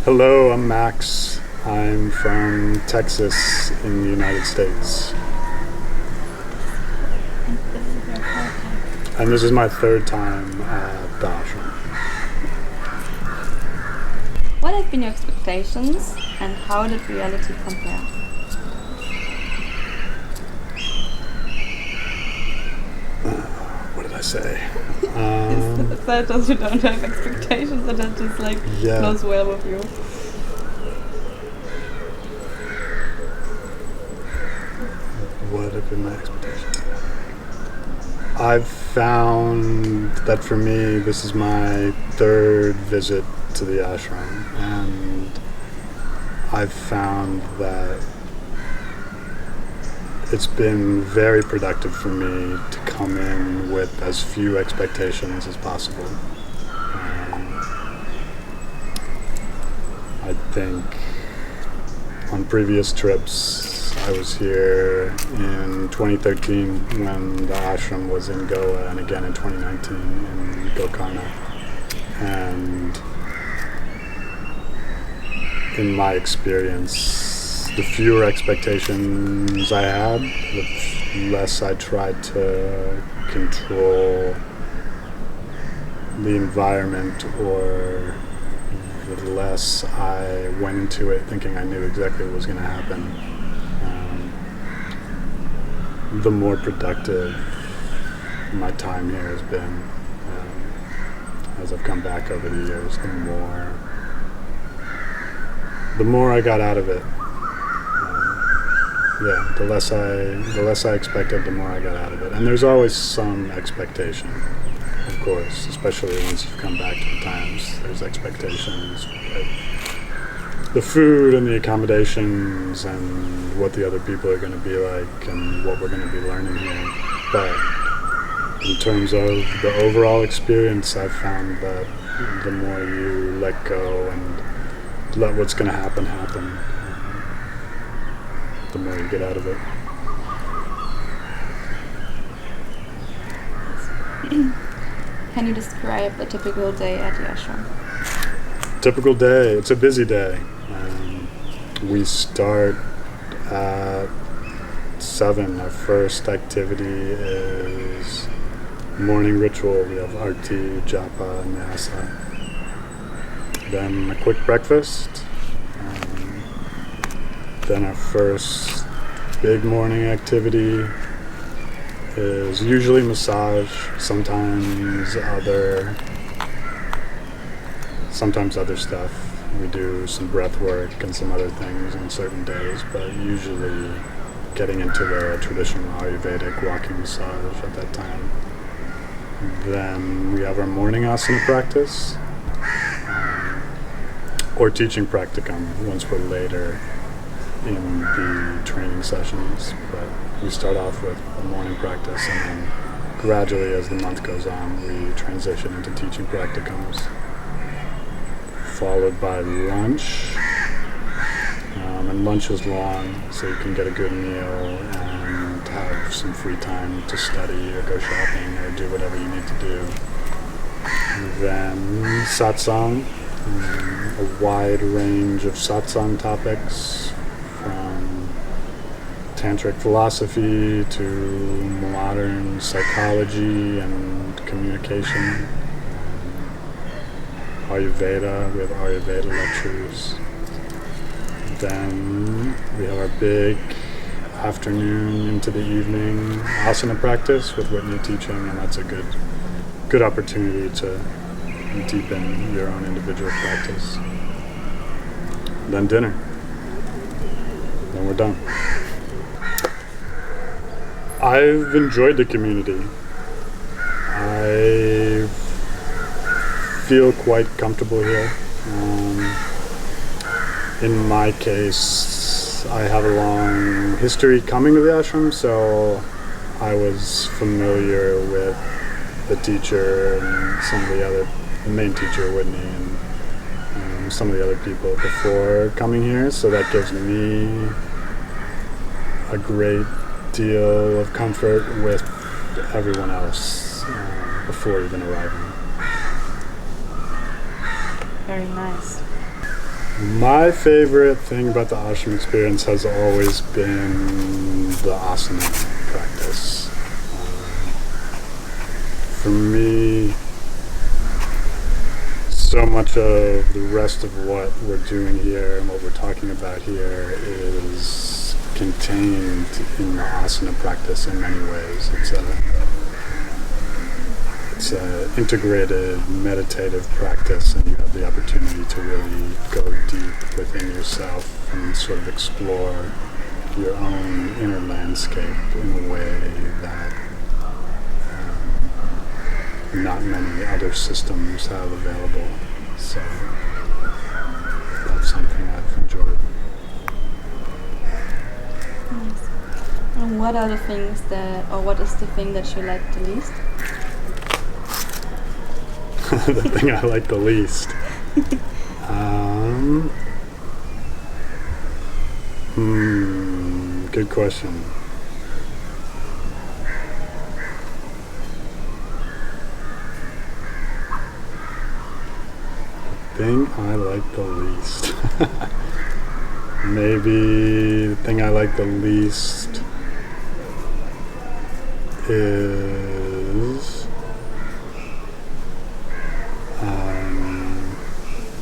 Hello, I'm Max. I'm from Texas in the United States. And this is my third time at the ashram. What have been your expectations and how did reality compare? What did I say? Is that just you don't have expectations or that just flows well with you? What have been my expectations? I've found that for me, this is my third visit to the ashram, and I've found that it's been very productive for me to come in with as few expectations as possible. I think on previous trips, I was here in 2013 when the ashram was in Goa, and again in 2019 in Gokarna. And in my experience, the fewer expectations I had, the less I tried to control the environment, or the less I went into it thinking I knew exactly what was going to happen. The more productive my time here has been. As I've come back over the years, the more I got out of it. The less I expected, the more I got out of it. And there's always some expectation, of course, especially once you've come back 2 times. There's expectations, the food and the accommodations and what the other people are going to be like and what we're going to be learning here. But in terms of the overall experience, I've found that the more you let go and let what's going to happen, the more you get out of it. Can you describe a typical day at the ashram? Typical day, it's a busy day. We start at 7. Our first activity is morning ritual. We have arti, japa, and nyasa. Then a quick breakfast. Then our first big morning activity is usually massage, sometimes other stuff. We do some breath work and some other things on certain days, but usually getting into the traditional Ayurvedic walking massage at that time. Then we have our morning asana practice, or teaching practicum once we're later in the training sessions. But we start off with a morning practice, and then gradually as the month goes on, we transition into teaching practicums, followed by lunch. And lunch is long, so you can get a good meal and have some free time to study or go shopping or do whatever you need to do. Then satsang, a wide range of satsang topics, from tantric philosophy to modern psychology and communication. Ayurveda, we have Ayurveda lectures. Then we have our big afternoon into the evening asana practice with Whitney teaching, and that's a good opportunity to deepen your own individual practice. Then dinner. Then we're done. I've enjoyed the community. I feel quite comfortable here. In my case, I have a long history coming to the ashram, so I was familiar with the teacher and some of the main teacher, Whitney, and some of the other people before coming here, so that gives me a great deal of comfort with everyone else before even arriving. Very nice. My favorite thing about the ashram experience has always been the asana practice. For me, so much of the rest of what we're doing here and what we're talking about here is contained in the asana practice in many ways. It's an integrated meditative practice, and you have the opportunity to really go deep within yourself and sort of explore your own inner landscape in a way that not many other systems have available. So that's something I've enjoyed. Nice. And what are the things what is the thing that you like the least? The thing I like the least. Good question. Thing I like the least. Maybe the thing I like the least is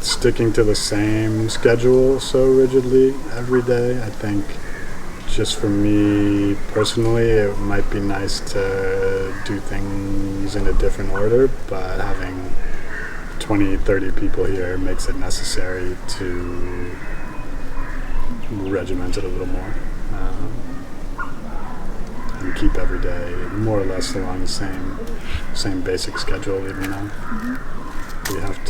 sticking to the same schedule so rigidly every day. I think just for me personally, it might be nice to do things in a different order, but having 20, 30 people here makes it necessary to regiment it a little more and keep every day more or less along the same basic schedule, even though we have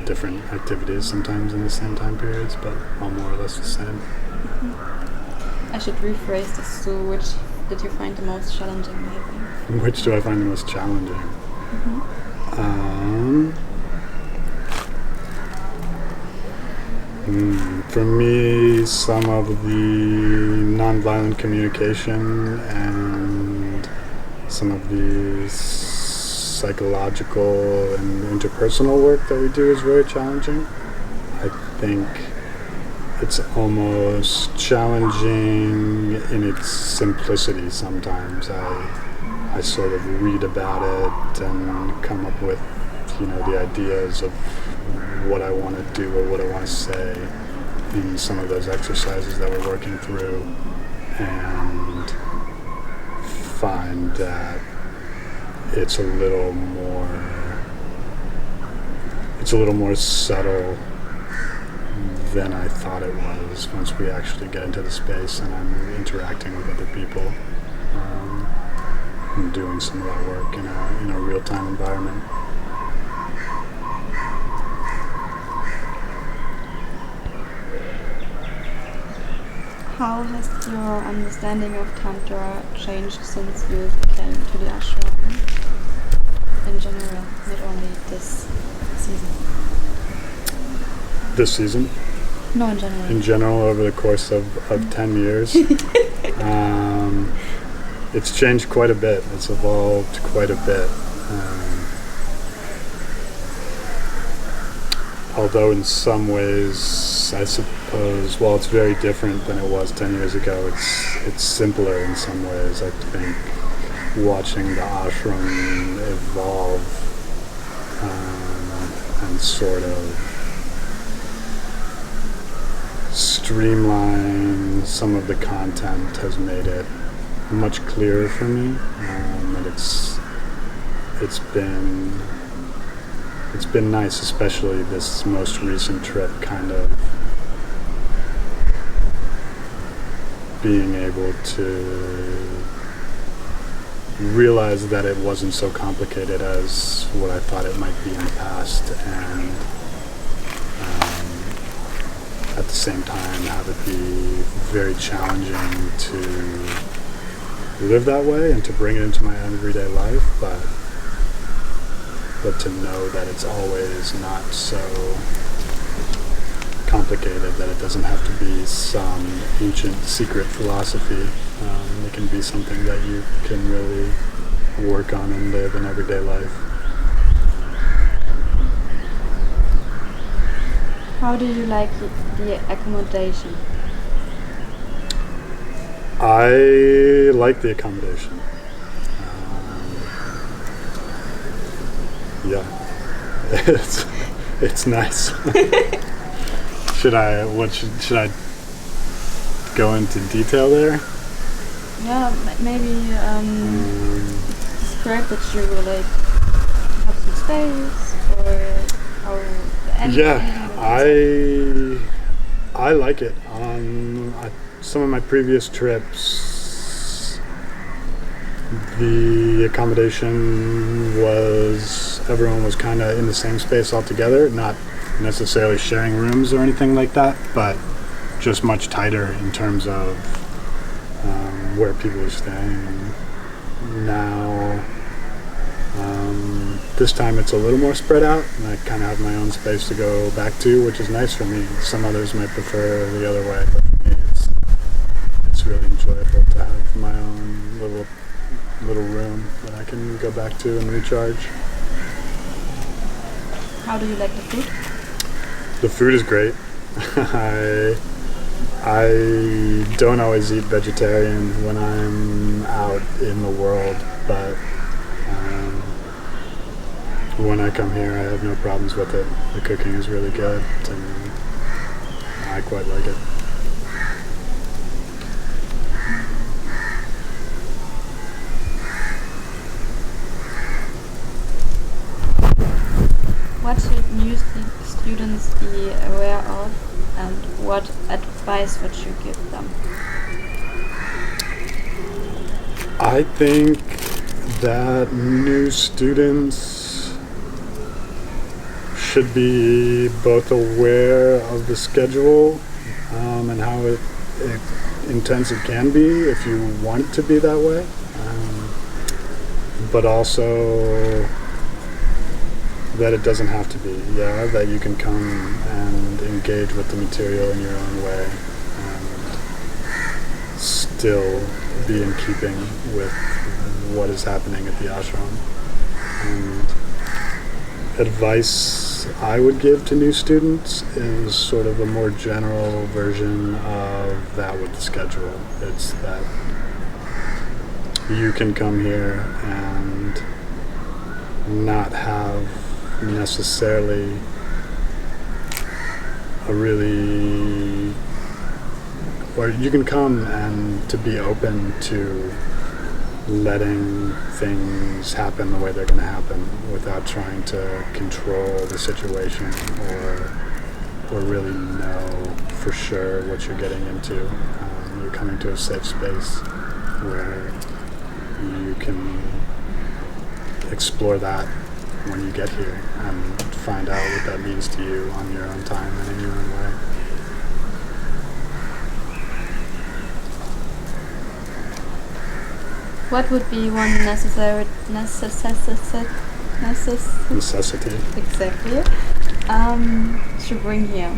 different activities sometimes in the same time periods, but all more or less the same. I should rephrase this. So which did you find the most challenging, maybe? Which do I find the most challenging? For me, some of the nonviolent communication and some of the psychological and interpersonal work that we do is very challenging. I think it's almost challenging in its simplicity sometimes. I sort of read about it and come up with, the ideas of what I want to do or what I want to say in some of those exercises that we're working through, and find that it's a little more subtle than I thought it was once we actually get into the space and I'm interacting with other people and doing some of that work in a real-time environment. How has your understanding of Tantra changed since you came to the ashram in general, not only this season? This season? No, in general. In general, over the course of 10 years. It's changed quite a bit. It's evolved quite a bit. Although in some ways, I suppose, while it's very different than it was 10 years ago, it's simpler in some ways. I think watching the ashram evolve and sort of streamline some of the content has made it much clearer for me, and it's been nice, especially this most recent trip, kind of being able to realize that it wasn't so complicated as what I thought it might be in the past, and at the same time have it be very challenging to live that way and to bring it into my everyday life, but to know that it's always not so complicated, that it doesn't have to be some ancient secret philosophy. It can be something that you can really work on and live in everyday life. How do you like the accommodation? I like the accommodation. Yeah, it's nice. Should I go into detail there? Yeah, maybe describe that you like have some space or how the energy. Yeah, I like it. Some of my previous trips, the accommodation everyone was kind of in the same space altogether, not necessarily sharing rooms or anything like that, but just much tighter in terms of where people were staying. Now, this time it's a little more spread out, and I kind of have my own space to go back to, which is nice for me. Some others might prefer the other way, but for me it's really enjoyable to have my own little room that I can go back to and recharge. How do you like the food? The food is great. I don't always eat vegetarian when I'm out in the world, but when I come here, I have no problems with it. The cooking is really good, and I quite like it. What should new students be aware of, and what advice would you give them? I think that new students should be both aware of the schedule and how intense it can be if you want it to be that way, but also that it doesn't have to be, that you can come and engage with the material in your own way and still be in keeping with what is happening at the ashram. And advice I would give to new students is sort of a more general version of that with the schedule. It's that you can come here and not have necessarily or you can come and to be open to letting things happen the way they're going to happen without trying to control the situation or really know for sure what you're getting into. You're coming to a safe space where you can explore that when you get here and find out what that means to you on your own time and in your own way. What would be one necessity exactly to bring here?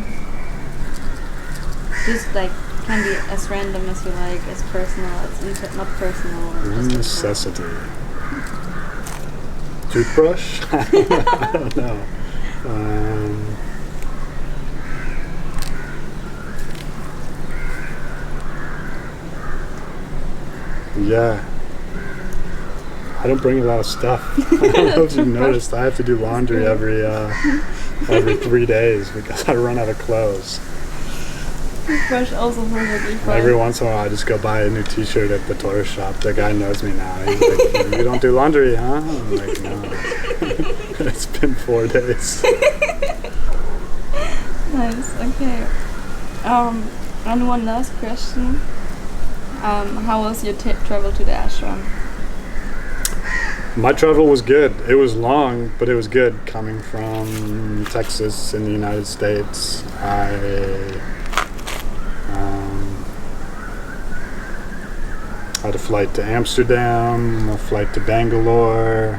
Just like can be as random as you like, as personal, it's not personal. Necessity. Toothbrush? I don't know. Yeah. I don't bring a lot of stuff. I don't know if you've noticed. I have to do laundry every 3 days because I run out of clothes. Toothbrush also perfectly fine. Every once in a while, I just go buy a new T-shirt at the tourist shop. The guy knows me now. He's like, "You don't do laundry, huh?" I'm like, "No." It's been 4 days. Nice. Okay. And one last question. How was your travel to the ashram? My travel was good. It was long, but it was good. Coming from Texas in the United States, I had a flight to Amsterdam, a flight to Bangalore,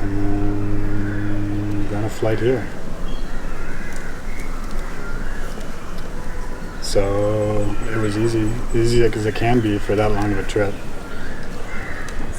and then a flight here. So it was easy as it can be for that long of a trip.